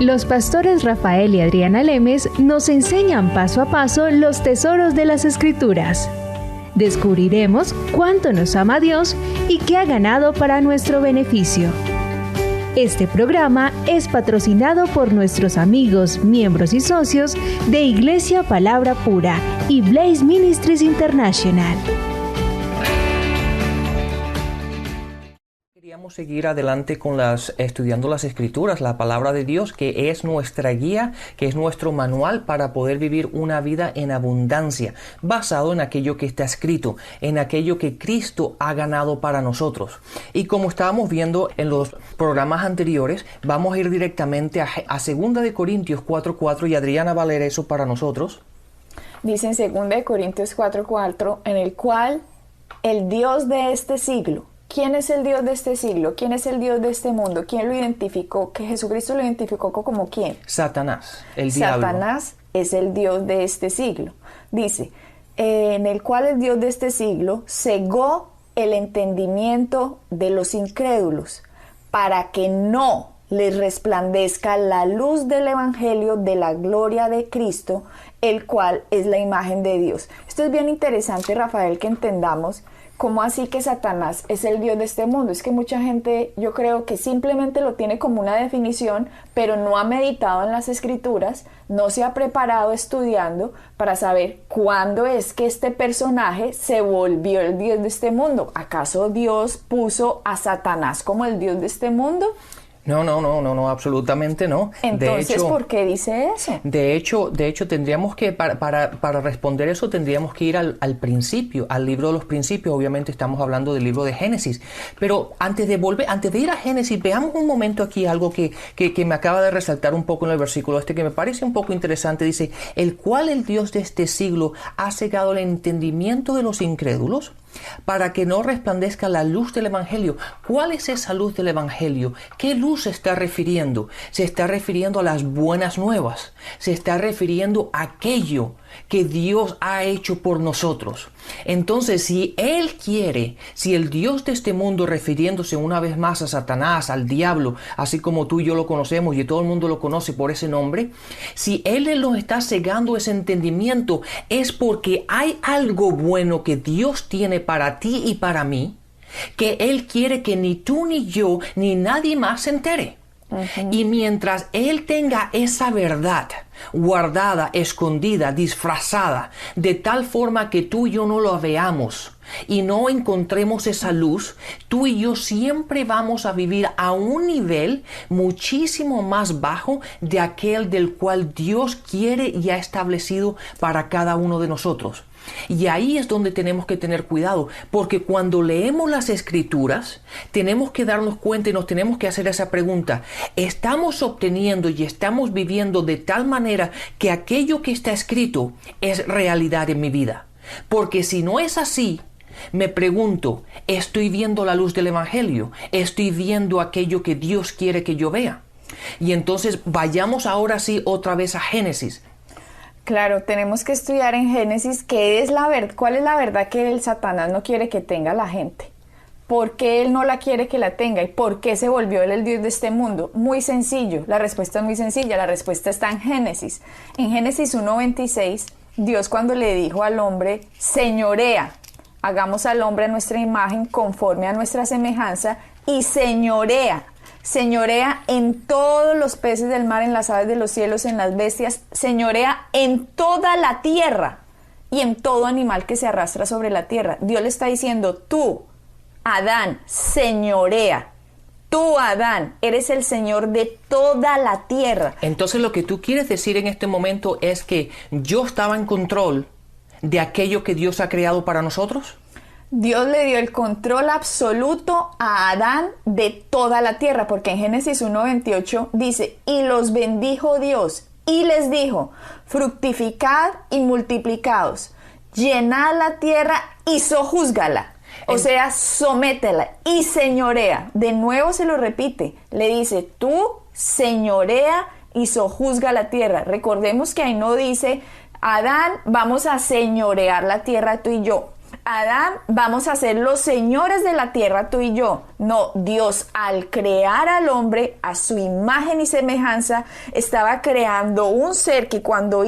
Los pastores Rafael y Adriana Lemes nos enseñan paso a paso los tesoros de las Escrituras. Descubriremos cuánto nos ama Dios y qué ha ganado para nuestro beneficio. Este programa es patrocinado por nuestros amigos, miembros y socios de Iglesia Palabra Pura y Blaze Ministries International. Queríamos seguir adelante con estudiando las Escrituras, la palabra de Dios, que es nuestra guía, que es nuestro manual para poder vivir una vida en abundancia, basado en aquello que está escrito, en aquello que Cristo ha ganado para nosotros. Y como estábamos viendo en los programas anteriores, vamos a ir directamente a 2 Corintios 4:4, y Adriana va a leer eso para nosotros. Dice en 2 Corintios 4:4, en el cual el Dios de este siglo. ¿Quién es el Dios de este siglo? ¿Quién es el Dios de este mundo? ¿Quién lo identificó? Que Jesucristo lo identificó como ¿quién? Satanás, el diablo. Satanás es el Dios de este siglo. Dice, en el cual el Dios de este siglo cegó el entendimiento de los incrédulos para que no les resplandezca la luz del Evangelio de la gloria de Cristo, el cual es la imagen de Dios. Esto es bien interesante, Rafael, que entendamos. ¿Cómo así que Satanás es el Dios de este mundo? Es que mucha gente, yo creo que simplemente lo tiene como una definición, pero no ha meditado en las Escrituras, no se ha preparado estudiando para saber cuándo es que este personaje se volvió el Dios de este mundo. ¿Acaso Dios puso a Satanás como el Dios de este mundo? No, absolutamente no. Entonces, de hecho, ¿por qué dice eso? De hecho, tendríamos que, para responder eso, tendríamos que ir al principio, al libro de los principios. Obviamente estamos hablando del libro de Génesis. Pero antes de ir a Génesis, veamos un momento aquí algo que me acaba de resaltar un poco en el versículo que me parece un poco interesante. Dice, el cual el Dios de este siglo ha cegado el entendimiento de los incrédulos, para que no resplandezca la luz del Evangelio. ¿Cuál es esa luz del Evangelio? ¿Qué luz se está refiriendo? Se está refiriendo a las buenas nuevas. Se está refiriendo a aquello que Dios ha hecho por nosotros. Entonces, si Él quiere, si el Dios de este mundo, refiriéndose una vez más a Satanás, al diablo, así como tú y yo lo conocemos y todo el mundo lo conoce por ese nombre, si Él nos está cegando ese entendimiento, es porque hay algo bueno que Dios tiene para ti y para mí, que Él quiere que ni tú, ni yo, ni nadie más se entere. Uh-huh. Y mientras Él tenga esa verdad guardada, escondida, disfrazada, de tal forma que tú y yo no lo veamos y no encontremos esa luz, tú y yo siempre vamos a vivir a un nivel muchísimo más bajo de aquel del cual Dios quiere y ha establecido para cada uno de nosotros. Y ahí es donde tenemos que tener cuidado, porque cuando leemos las Escrituras, tenemos que darnos cuenta y nos tenemos que hacer esa pregunta. ¿Estamos obteniendo y estamos viviendo de tal manera que aquello que está escrito es realidad en mi vida? Porque si no es así, me pregunto, ¿estoy viendo la luz del Evangelio? ¿Estoy viendo aquello que Dios quiere que yo vea? Y entonces vayamos ahora sí otra vez a Génesis. Claro, tenemos que estudiar en Génesis cuál es la verdad que el Satanás no quiere que tenga la gente. ¿Por qué él no la quiere que la tenga? ¿Y por qué se volvió él el Dios de este mundo? Muy sencillo, la respuesta es muy sencilla, la respuesta está en Génesis. En Génesis 1:26, Dios cuando le dijo al hombre, señorea, hagamos al hombre a nuestra imagen conforme a nuestra semejanza, y señorea en todos los peces del mar, en las aves de los cielos, en las bestias, señorea en toda la tierra y en todo animal que se arrastra sobre la tierra. Dios le está diciendo, tú, Adán, señorea. Tú, Adán, eres el Señor de toda la tierra. Entonces lo que tú quieres decir en este momento es que yo estaba en control de aquello que Dios ha creado para nosotros. Dios le dio el control absoluto a Adán de toda la tierra, porque en Génesis 1:28 dice, y los bendijo Dios, y les dijo, fructificad y multiplicaos, llenad la tierra y sojúzgala. O sea, sométela y señorea. De nuevo se lo repite, le dice, tú señorea y sojuzga la tierra. Recordemos que ahí no dice, Adán, vamos a señorear la tierra tú y yo. Adán, vamos a ser los señores de la tierra, tú y yo. No, Dios al crear al hombre a su imagen y semejanza, estaba creando un ser que cuando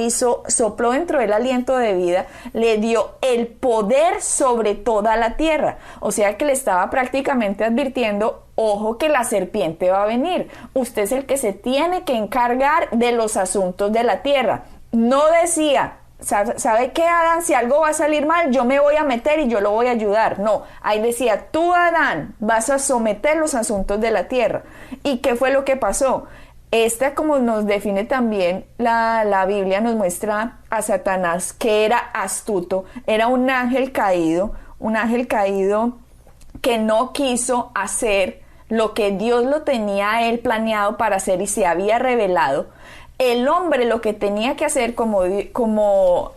sopló dentro del aliento de vida, le dio el poder sobre toda la tierra. O sea que le estaba prácticamente advirtiendo: ojo que la serpiente va a venir. Usted es el que se tiene que encargar de los asuntos de la tierra. No decía: ¿sabe qué, Adán? Si algo va a salir mal, yo me voy a meter y yo lo voy a ayudar. No, ahí decía: tú, Adán, vas a someter los asuntos de la tierra. ¿Y qué fue lo que pasó? Como nos define también la Biblia, nos muestra a Satanás que era astuto, era un ángel caído que no quiso hacer lo que Dios lo tenía a él planeado para hacer y se había revelado. El hombre lo que tenía que hacer como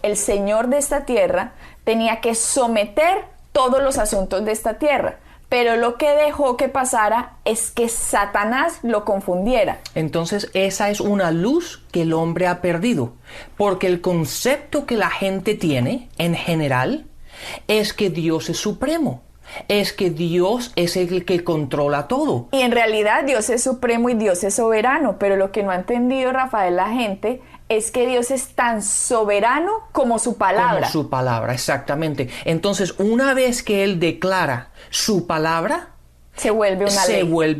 el señor de esta tierra, tenía que someter todos los asuntos de esta tierra. Pero lo que dejó que pasara es que Satanás lo confundiera. Entonces esa es una luz que el hombre ha perdido, porque el concepto que la gente tiene en general es que Dios es supremo. Es que Dios es el que controla todo. Y en realidad Dios es supremo y Dios es soberano, pero lo que no ha entendido, Rafael, la gente, es que Dios es tan soberano como su palabra. Como su palabra, exactamente. Entonces, una vez que Él declara su palabra, se vuelve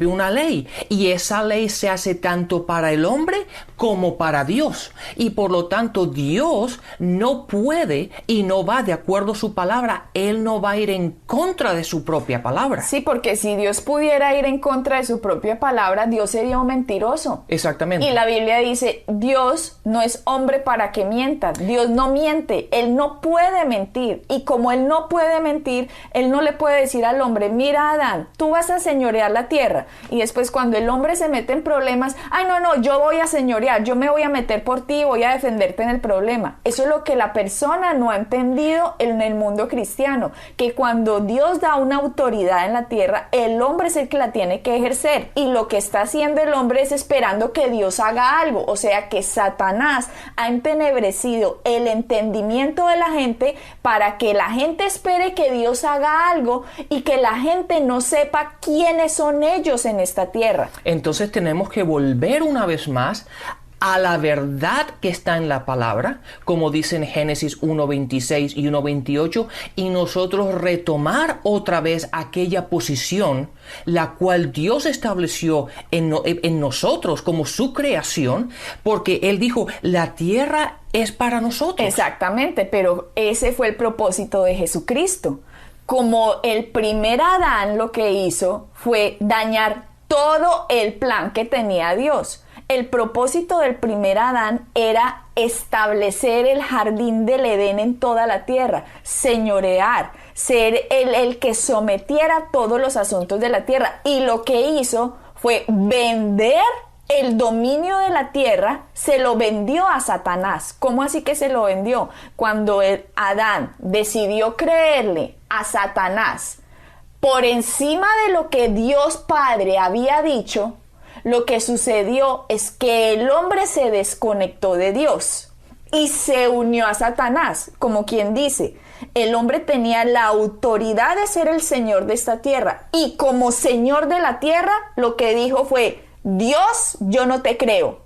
una ley. Y esa ley se hace tanto para el hombre como para Dios. Y por lo tanto, Dios no puede y no va de acuerdo a su palabra. Él no va a ir en contra de su propia palabra. Sí, porque si Dios pudiera ir en contra de su propia palabra, Dios sería un mentiroso. Exactamente. Y la Biblia dice: Dios no es hombre para que mienta. Dios no miente. Él no puede mentir. Y como Él no puede mentir, Él no le puede decir al hombre: mira, Adán, tú vas a señorear la tierra. Y después, cuando el hombre se mete en problemas: ay, no, yo voy a señorear, yo me voy a meter por ti, voy a defenderte en el problema. Eso es lo que la persona no ha entendido en el mundo cristiano, que cuando Dios da una autoridad en la tierra, el hombre es el que la tiene que ejercer, y lo que está haciendo el hombre es esperando que Dios haga algo. O sea que Satanás ha entenebrecido el entendimiento de la gente para que la gente espere que Dios haga algo y que la gente no sepa quiénes son ellos en esta tierra. Entonces tenemos que volver una vez más a la verdad que está en la palabra, como dice en Génesis 1:26 y 1:28, y nosotros retomar otra vez aquella posición la cual Dios estableció en nosotros como su creación, porque Él dijo: la tierra es para nosotros. Exactamente, pero ese fue el propósito de Jesucristo. Como el primer Adán, lo que hizo fue dañar todo el plan que tenía Dios. El propósito del primer Adán era establecer el jardín del Edén en toda la tierra, señorear, ser el que sometiera todos los asuntos de la tierra. Y lo que hizo fue vender el dominio de la tierra, se lo vendió a Satanás. ¿Cómo así que se lo vendió? Cuando Adán decidió creerle a Satanás por encima de lo que Dios Padre había dicho, lo que sucedió es que el hombre se desconectó de Dios y se unió a Satanás. Como quien dice, el hombre tenía la autoridad de ser el señor de esta tierra, y como señor de la tierra, lo que dijo fue: Dios, yo no te creo.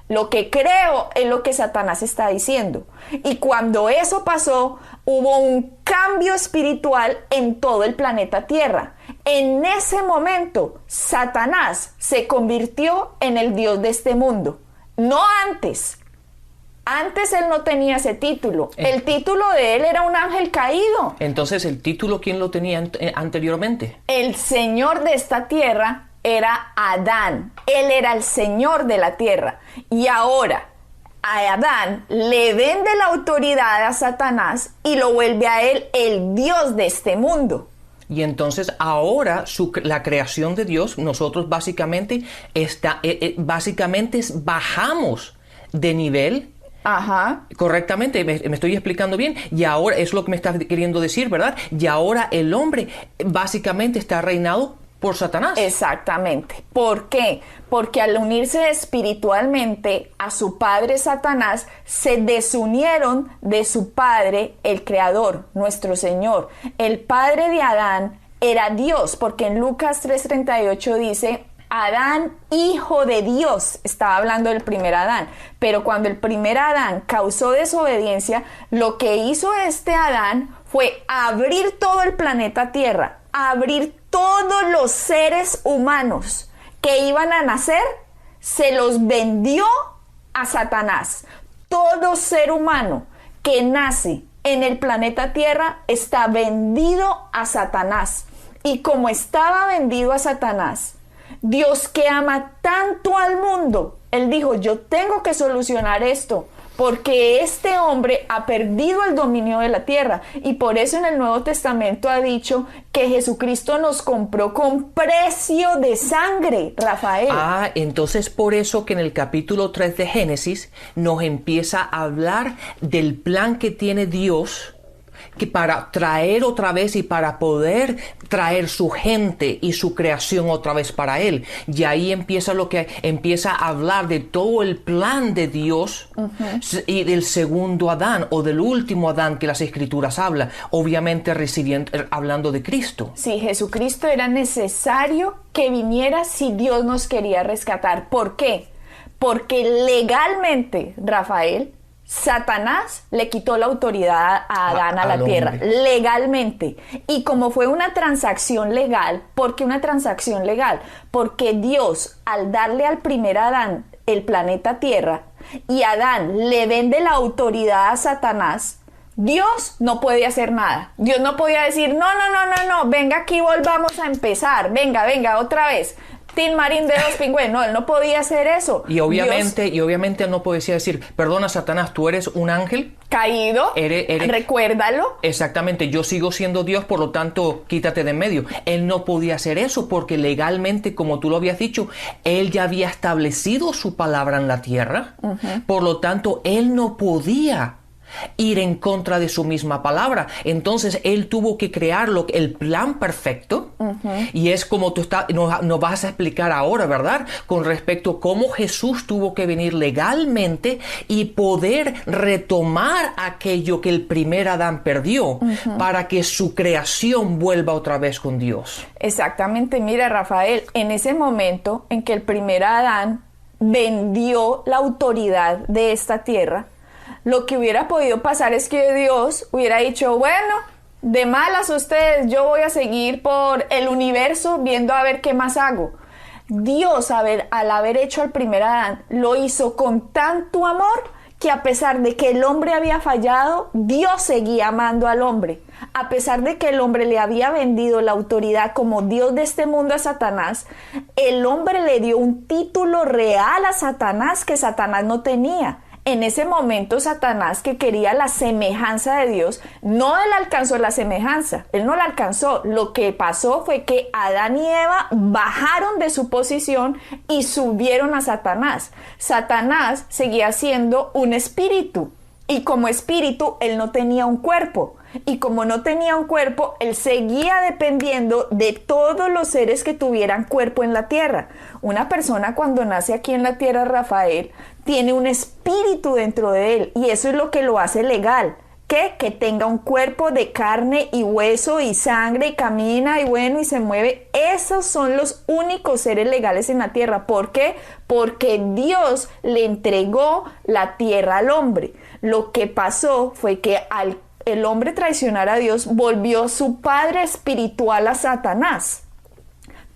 Lo que creo es lo que Satanás está diciendo. Y cuando eso pasó, hubo un cambio espiritual en todo el planeta Tierra. En ese momento, Satanás se convirtió en el Dios de este mundo. No antes. Antes él no tenía ese título. El título de él era un ángel caído. Entonces, ¿el título quién lo tenía anteriormente? El Señor de esta tierra era Adán. Él era el Señor de la tierra. Y ahora a Adán le vende la autoridad a Satanás y lo vuelve a él el Dios de este mundo. Y entonces ahora la creación de Dios, nosotros básicamente bajamos de nivel. Ajá. Correctamente, me estoy explicando bien. Y ahora es lo que me estás queriendo decir, ¿verdad? Y ahora el hombre básicamente está reinado por Satanás. Exactamente. ¿Por qué? Porque al unirse espiritualmente a su padre Satanás, se desunieron de su padre, el Creador, nuestro Señor. El padre de Adán era Dios, porque en Lucas 3:38 dice: Adán, hijo de Dios, estaba hablando del primer Adán. Pero cuando el primer Adán causó desobediencia, lo que hizo este Adán fue abrir todo el planeta Tierra, abrir todos los seres humanos que iban a nacer, se los vendió a Satanás. Todo ser humano que nace en el planeta Tierra está vendido a Satanás. Y como estaba vendido a Satanás, Dios, que ama tanto al mundo, Él dijo: yo tengo que solucionar esto, porque este hombre ha perdido el dominio de la tierra. Y por eso en el Nuevo Testamento ha dicho que Jesucristo nos compró con precio de sangre, Rafael. Entonces por eso que en el capítulo 3 de Génesis nos empieza a hablar del plan que tiene Dios, que para traer otra vez y para poder traer su gente y su creación otra vez para Él. Y ahí empieza empieza a hablar de todo el plan de Dios y del segundo Adán o del último Adán que las Escrituras hablan, obviamente hablando de Cristo. Sí, Jesucristo era necesario que viniera si Dios nos quería rescatar. ¿Por qué? Porque legalmente, Rafael, Satanás le quitó la autoridad a Adán a la tierra, legalmente. Y como fue una transacción legal, ¿por qué una transacción legal? Porque Dios, al darle al primer Adán el planeta Tierra, y Adán le vende la autoridad a Satanás, Dios no puede hacer nada. Dios no podía decir: no, venga aquí, volvamos a empezar, venga, otra vez. Tin Marín de dos pingüinos. No, él no podía hacer eso. Y obviamente él no podía decir: perdona, Satanás, tú eres un ángel caído, recuérdalo. Exactamente, yo sigo siendo Dios, por lo tanto, quítate de en medio. Él no podía hacer eso porque legalmente, como tú lo habías dicho, él ya había establecido su palabra en la tierra. Por lo tanto, él no podía ir en contra de su misma palabra. Entonces él tuvo que crear el plan perfecto, y es como tú nos vas a explicar ahora, ¿verdad? Con respecto a cómo Jesús tuvo que venir legalmente y poder retomar aquello que el primer Adán perdió, para que su creación vuelva otra vez con Dios. Exactamente. Mira, Rafael, en ese momento en que el primer Adán vendió la autoridad de esta tierra, lo que hubiera podido pasar es que Dios hubiera dicho: bueno, de malas ustedes, yo voy a seguir por el universo viendo a ver qué más hago. Dios, al haber hecho al primer Adán, lo hizo con tanto amor que, a pesar de que el hombre había fallado, Dios seguía amando al hombre. A pesar de que el hombre le había vendido la autoridad como Dios de este mundo a Satanás, el hombre le dio un título real a Satanás que Satanás no tenía. En ese momento, Satanás, que quería la semejanza de Dios, no él alcanzó la semejanza, él no la alcanzó. Lo que pasó fue que Adán y Eva bajaron de su posición y subieron a Satanás. Satanás seguía siendo un espíritu, y como espíritu él no tenía un cuerpo. Y como no tenía un cuerpo, él seguía dependiendo de todos los seres que tuvieran cuerpo en la tierra. Una persona, cuando nace aquí en la tierra, Rafael, tiene un espíritu dentro de él, y eso es lo que lo hace legal. ¿Qué? Que tenga un cuerpo de carne y hueso y sangre, y camina y bueno y se mueve. Esos son los únicos seres legales en la tierra. ¿Por qué? Porque Dios le entregó la tierra al hombre. Lo que pasó fue que al el hombre traicionar a Dios, volvió su padre espiritual a Satanás.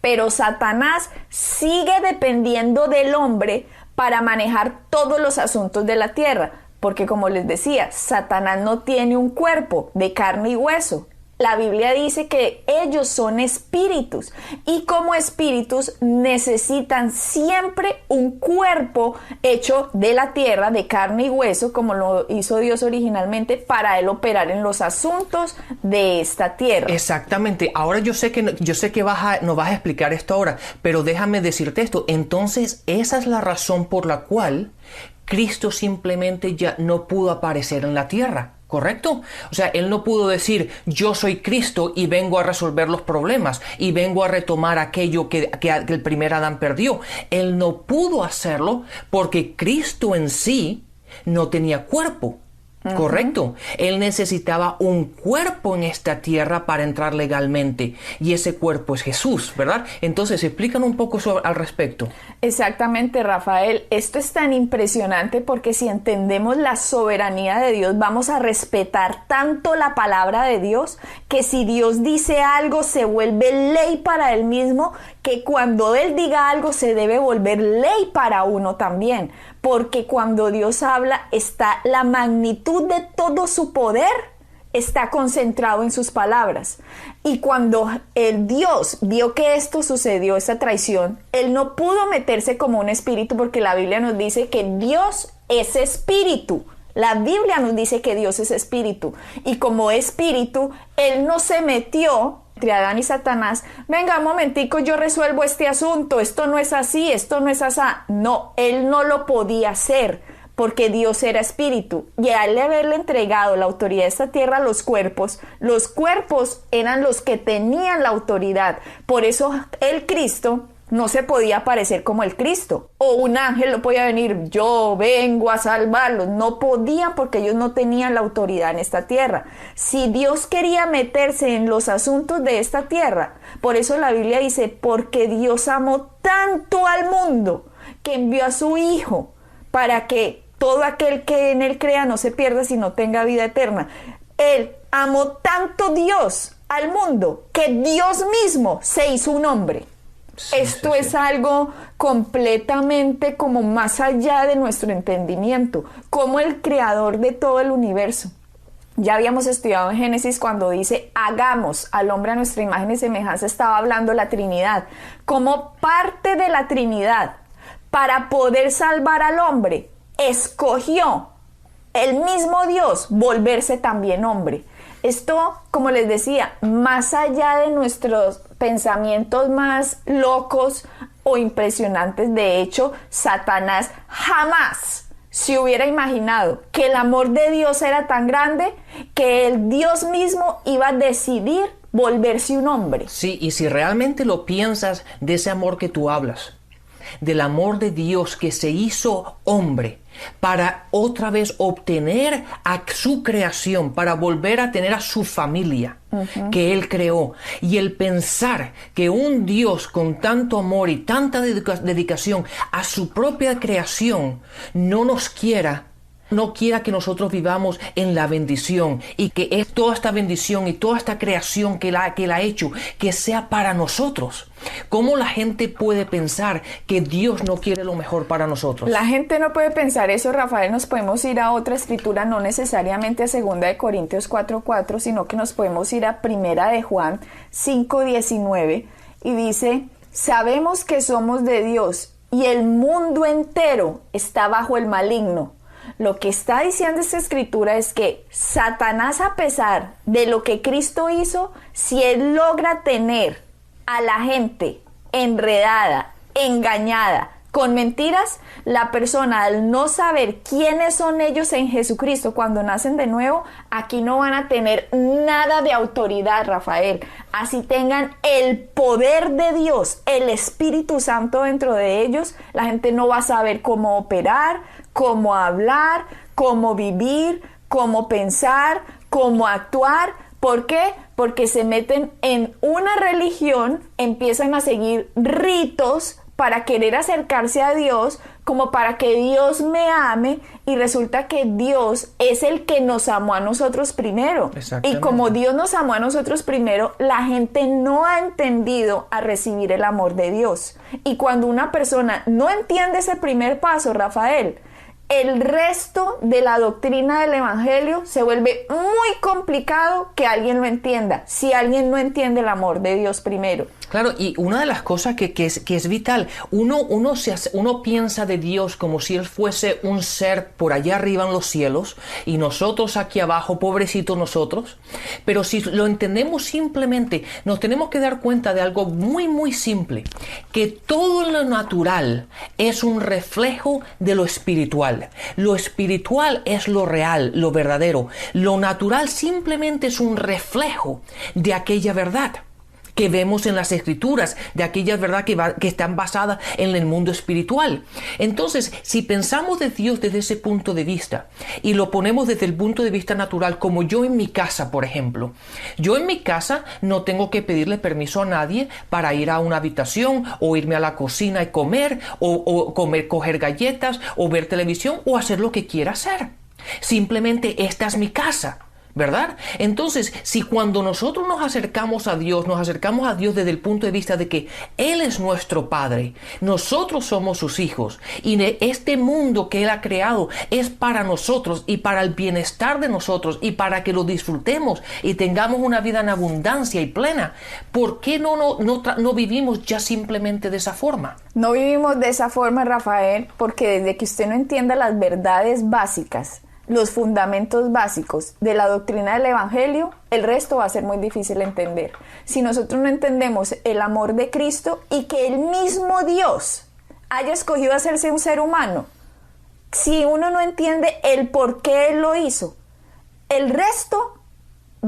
Pero Satanás sigue dependiendo del hombre para manejar todos los asuntos de la tierra, porque, como les decía, Satanás no tiene un cuerpo de carne y hueso. La Biblia dice que ellos son espíritus, y como espíritus necesitan siempre un cuerpo hecho de la tierra, de carne y hueso, como lo hizo Dios originalmente, para él operar en los asuntos de esta tierra. Exactamente. Ahora yo sé que nos vas a explicar esto ahora, pero déjame decirte esto. Entonces, esa es la razón por la cual Cristo simplemente ya no pudo aparecer en la tierra. ¿Correcto? O sea, él no pudo decir, yo soy Cristo y vengo a resolver los problemas y vengo a retomar aquello que el primer Adán perdió. Él no pudo hacerlo porque Cristo en sí no tenía cuerpo. Correcto. Él necesitaba un cuerpo en esta tierra para entrar legalmente. Y ese cuerpo es Jesús, ¿verdad? Entonces, explícanos un poco al respecto. Exactamente, Rafael. Esto es tan impresionante porque si entendemos la soberanía de Dios, vamos a respetar tanto la palabra de Dios, que si Dios dice algo, se vuelve ley para Él mismo, que cuando Él diga algo, se debe volver ley para uno también. Porque cuando Dios habla, está la magnitud de todo su poder, está concentrado en sus palabras. Y cuando el Dios vio que esto sucedió, esta traición, Él no pudo meterse como un espíritu, porque la Biblia nos dice que Dios es espíritu. La Biblia nos dice que Dios es espíritu. Y como espíritu, Él no se metió entre Adán y Satanás. Venga, un momentico, yo resuelvo este asunto. Esto no es así, esto no es así. No, Él no lo podía hacer porque Dios era espíritu. Y al haberle entregado la autoridad de esta tierra a los cuerpos eran los que tenían la autoridad. Por eso el Cristo no se podía parecer como el Cristo. O un ángel no podía venir, yo vengo a salvarlos. No podían porque ellos no tenían la autoridad en esta tierra. Si Dios quería meterse en los asuntos de esta tierra, por eso la Biblia dice, porque Dios amó tanto al mundo que envió a su Hijo para que todo aquel que en Él crea no se pierda, sino tenga vida eterna. Él amó tanto Dios al mundo que Dios mismo se hizo un hombre. Sí, Esto es algo completamente como más allá de nuestro entendimiento, como el creador de todo el universo. Ya habíamos estudiado en Génesis cuando dice, hagamos al hombre a nuestra imagen y semejanza, estaba hablando la Trinidad. Como parte de la Trinidad, para poder salvar al hombre, escogió el mismo Dios volverse también hombre. Esto, como les decía, más allá de nuestros pensamientos más locos o impresionantes. De hecho, Satanás jamás se hubiera imaginado que el amor de Dios era tan grande que el Dios mismo iba a decidir volverse un hombre. Sí, y si realmente lo piensas, de ese amor que tú hablas, del amor de Dios que se hizo hombre para otra vez obtener a su creación, para volver a tener a su familia que Él creó. Y el pensar que un Dios con tanto amor y tanta dedicación a su propia creación no quiera que nosotros vivamos en la bendición, y que es toda esta bendición y toda esta creación que Él ha hecho, que sea para nosotros. ¿Cómo la gente puede pensar que Dios no quiere lo mejor para nosotros? La gente no puede pensar eso, Rafael. Nos podemos ir a otra escritura, no necesariamente a 2 de Corintios 4:4, sino que nos podemos ir a 1 de Juan 5:19, y dice, sabemos que somos de Dios y el mundo entero está bajo el maligno. Lo que está diciendo esta escritura es que Satanás, a pesar de lo que Cristo hizo, si él logra tener a la gente enredada, engañada, con mentiras, la persona, al no saber quiénes son ellos en Jesucristo cuando nacen de nuevo, aquí no van a tener nada de autoridad, Rafael. Así tengan el poder de Dios, el Espíritu Santo dentro de ellos, la gente no va a saber cómo operar, cómo hablar, cómo vivir, cómo pensar, cómo actuar. ¿Por qué? Porque se meten en una religión, empiezan a seguir ritos para querer acercarse a Dios, como para que Dios me ame, y resulta que Dios es el que nos amó a nosotros primero. Y como Dios nos amó a nosotros primero, la gente no ha entendido a recibir el amor de Dios. Y cuando una persona no entiende ese primer paso, Rafael, el resto de la doctrina del Evangelio se vuelve muy complicado que alguien lo entienda, si alguien no entiende el amor de Dios primero. Claro, y una de las cosas que es vital, uno piensa de Dios como si Él fuese un ser por allá arriba en los cielos y nosotros aquí abajo, pobrecitos nosotros, pero si lo entendemos simplemente, nos tenemos que dar cuenta de algo muy, muy simple, que todo lo natural es un reflejo de lo espiritual. Lo espiritual es lo real, lo verdadero. Lo natural simplemente es un reflejo de aquella verdad que vemos en las Escrituras, de aquellas verdad que están basadas en el mundo espiritual. Entonces, si pensamos de Dios desde ese punto de vista y lo ponemos desde el punto de vista natural, como yo en mi casa, por ejemplo, yo en mi casa no tengo que pedirle permiso a nadie para ir a una habitación o irme a la cocina y comer o coger galletas o ver televisión o hacer lo que quiera hacer. Simplemente esta es mi casa, ¿verdad? Entonces, si cuando nosotros nos acercamos a Dios desde el punto de vista de que Él es nuestro Padre, nosotros somos sus hijos, y este mundo que Él ha creado es para nosotros y para el bienestar de nosotros y para que lo disfrutemos y tengamos una vida en abundancia y plena, ¿por qué no vivimos ya simplemente de esa forma? No vivimos de esa forma, Rafael, porque desde que usted no entienda las verdades básicas, los fundamentos básicos de la doctrina del Evangelio, el resto va a ser muy difícil de entender. Si nosotros no entendemos el amor de Cristo y que el mismo Dios haya escogido hacerse un ser humano, si uno no entiende el por qué Él lo hizo, el resto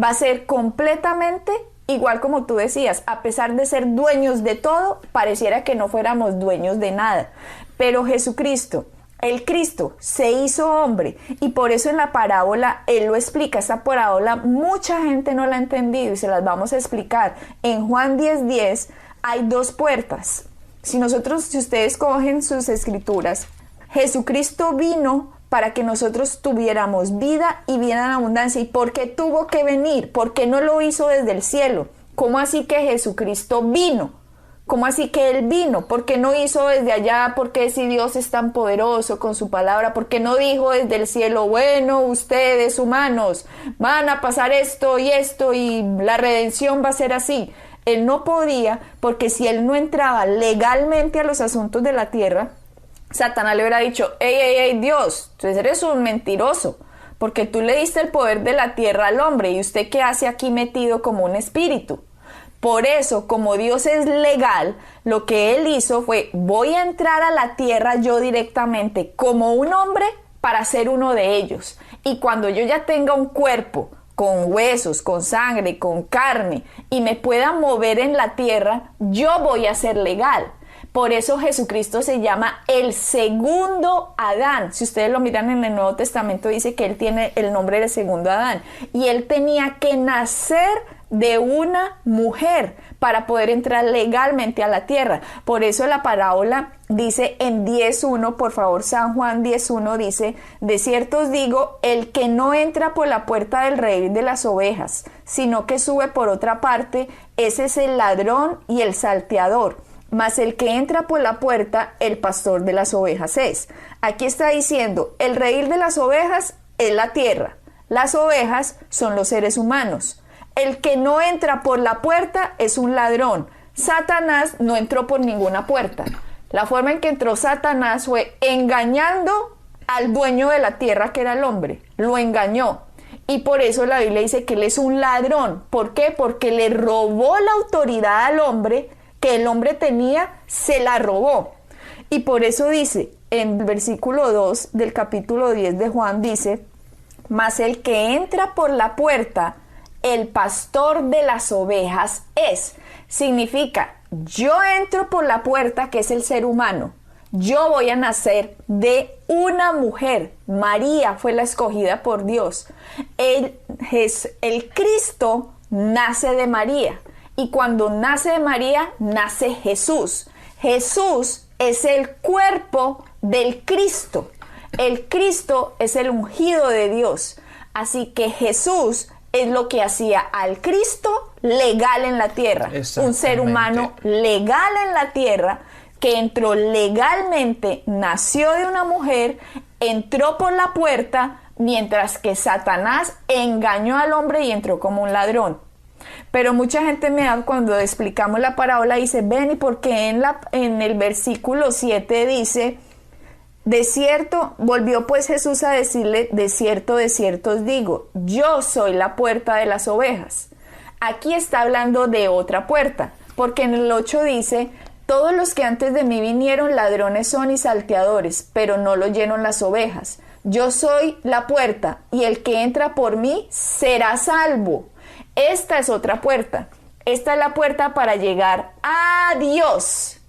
va a ser completamente igual como tú decías. A pesar de ser dueños de todo, pareciera que no fuéramos dueños de nada. Pero Jesucristo, el Cristo, se hizo hombre, y por eso en la parábola Él lo explica. Esta parábola mucha gente no la ha entendido y se las vamos a explicar. En Juan 10:10 hay dos puertas. Si ustedes cogen sus escrituras, Jesucristo vino para que nosotros tuviéramos vida y vida en abundancia. ¿Y por qué tuvo que venir? ¿Por qué no lo hizo desde el cielo? ¿Cómo así que Jesucristo vino? ¿Cómo así que Él vino? ¿Por qué no hizo desde allá? ¿Por qué si Dios es tan poderoso con su palabra? ¿Por qué no dijo desde el cielo, bueno, ustedes humanos van a pasar esto y la redención va a ser así? Él no podía, porque si Él no entraba legalmente a los asuntos de la tierra, Satanás le hubiera dicho, ey, Dios, tú eres un mentiroso, porque tú le diste el poder de la tierra al hombre, y usted qué hace aquí metido como un espíritu. Por eso, como Dios es legal, lo que Él hizo fue, voy a entrar a la tierra yo directamente como un hombre para ser uno de ellos. Y cuando yo ya tenga un cuerpo con huesos, con sangre, con carne, y me pueda mover en la tierra, yo voy a ser legal. Por eso Jesucristo se llama el segundo Adán. Si ustedes lo miran en el Nuevo Testamento, dice que Él tiene el nombre del segundo Adán. Y Él tenía que nacer de una mujer para poder entrar legalmente a la tierra. Por eso la parábola dice en 10:1, por favor, San Juan 10:1 dice, de cierto os digo, el que no entra por la puerta del redil de las ovejas, sino que sube por otra parte, ese es el ladrón y el salteador. Mas el que entra por la puerta, el pastor de las ovejas es. Aquí está diciendo, el redil de las ovejas es la tierra. Las ovejas son los seres humanos. El que no entra por la puerta es un ladrón. Satanás no entró por ninguna puerta. La forma en que entró Satanás fue engañando al dueño de la tierra, que era el hombre. Lo engañó. Y por eso la Biblia dice que él es un ladrón. ¿Por qué? Porque le robó la autoridad al hombre que el hombre tenía, se la robó. Y por eso dice, en el versículo 2 del capítulo 10 de Juan, dice, mas el que entra por la puerta, el pastor de las ovejas es. Significa, yo entro por la puerta, que es el ser humano. Yo voy a nacer de una mujer. María fue la escogida por Dios. El Cristo nace de María. Y cuando nace de María, nace Jesús. Jesús es el cuerpo del Cristo. El Cristo es el ungido de Dios. Así que Jesús es lo que hacía al Cristo legal en la tierra. Un ser humano legal en la tierra que entró legalmente, nació de una mujer, entró por la puerta, mientras que Satanás engañó al hombre y entró como un ladrón. Pero mucha gente cuando explicamos la parábola dice, ven, ¿y por qué en el versículo 7 dice, de cierto, volvió pues Jesús a decirle, de cierto os digo, yo soy la puerta de las ovejas? Aquí está hablando de otra puerta, porque en el 8 dice, todos los que antes de mí vinieron ladrones son y salteadores, pero no lo oyeron las ovejas. Yo soy la puerta, y el que entra por mí será salvo. Esta es otra puerta. Esta es la puerta para llegar a Dios.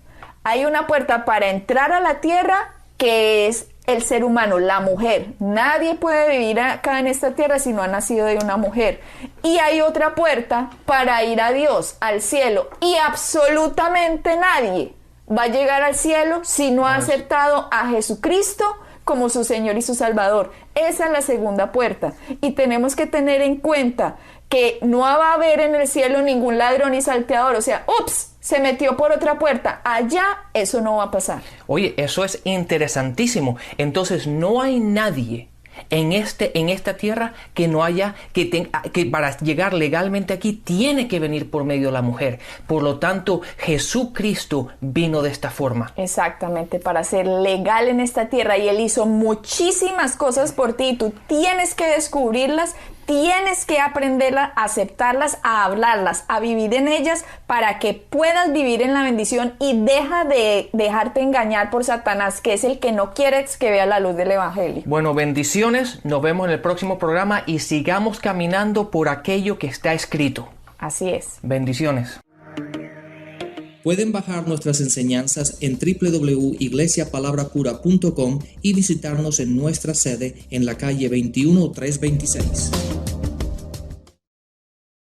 Hay una puerta para entrar a la tierra, que es el ser humano, la mujer. Nadie puede vivir acá en esta tierra si no ha nacido de una mujer. Y hay otra puerta para ir a Dios, al cielo. Y absolutamente nadie va a llegar al cielo si no ha aceptado a Jesucristo como su Señor y su Salvador. Esa es la segunda puerta. Y tenemos que tener en cuenta que no va a haber en el cielo ningún ladrón y salteador. O sea, ¡ups!, se metió por otra puerta. Allá eso no va a pasar. Oye, eso es interesantísimo. Entonces no hay nadie en esta tierra que no haya, que para llegar legalmente aquí tiene que venir por medio de la mujer. Por lo tanto, Jesucristo vino de esta forma. Exactamente, para ser legal en esta tierra, y Él hizo muchísimas cosas por ti, y tú tienes que descubrirlas, tienes que aprenderlas, a aceptarlas, a hablarlas, a vivir en ellas para que puedas vivir en la bendición, y deja de dejarte engañar por Satanás, que es el que no quiere que vea la luz del Evangelio. Bueno, bendiciones, nos vemos en el próximo programa y sigamos caminando por aquello que está escrito. Así es. Bendiciones. Pueden bajar nuestras enseñanzas en www.iglesiapalabracura.com y visitarnos en nuestra sede en la calle 21326.